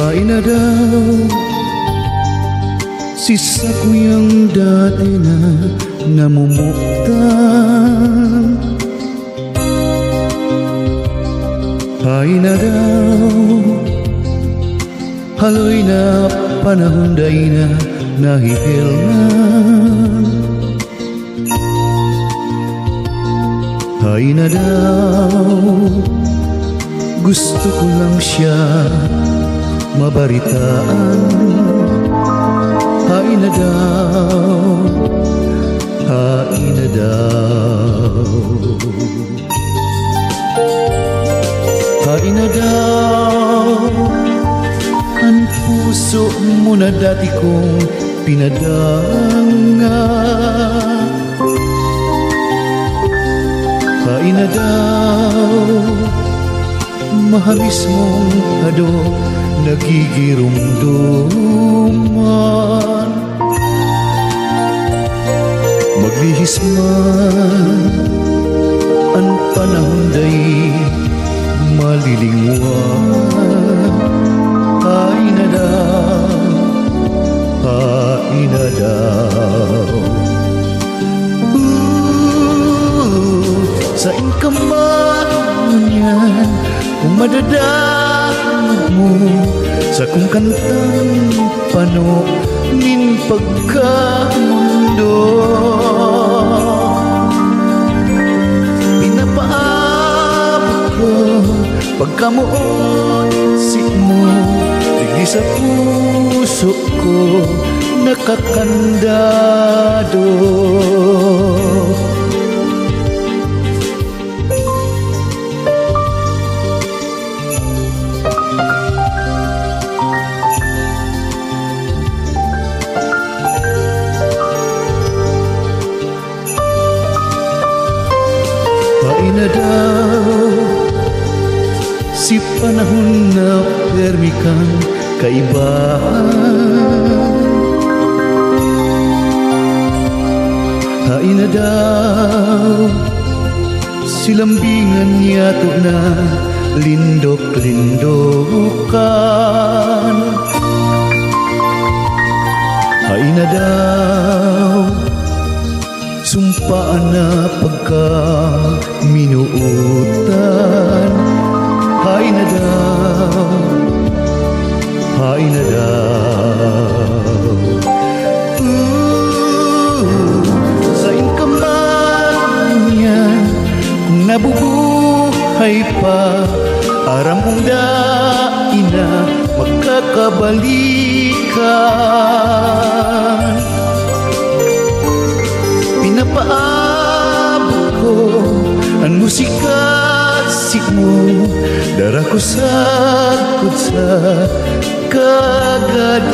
Hain na daw si sakuyang dati na namumuktan. Hain na daw haloy na panahon day na nahihilman. Hain na daw gusto ko lang siya mabaritaan. Hain na daw, hain na daw. Hain na daw ang puso mo na dati kong pinadanga. Hain na daw mahamis mong hado nagigirumduman. Maglihis man ang panahon day malilingwan. Hain na daw, hain na daw. Saing ka man yan kung madadamag mo sa kung kantang pano nin pagkamundo. Pinapaabot ko pagkamuot si mo, digdi sa puso ko nakakandado. Hain na daw si panahon na permi kang kaibahan. Hain na daw si lambingan yato na lindok-lindokan. Hain na daw sumpaan na pagka minuutan. Hain na daw, hain na daw. Saing ka man yan kung nabubuhay pa, aram kong dain na magkakabalikan. Pinapaabot ko ang musika mo, dara ko sakot sa kagadanan.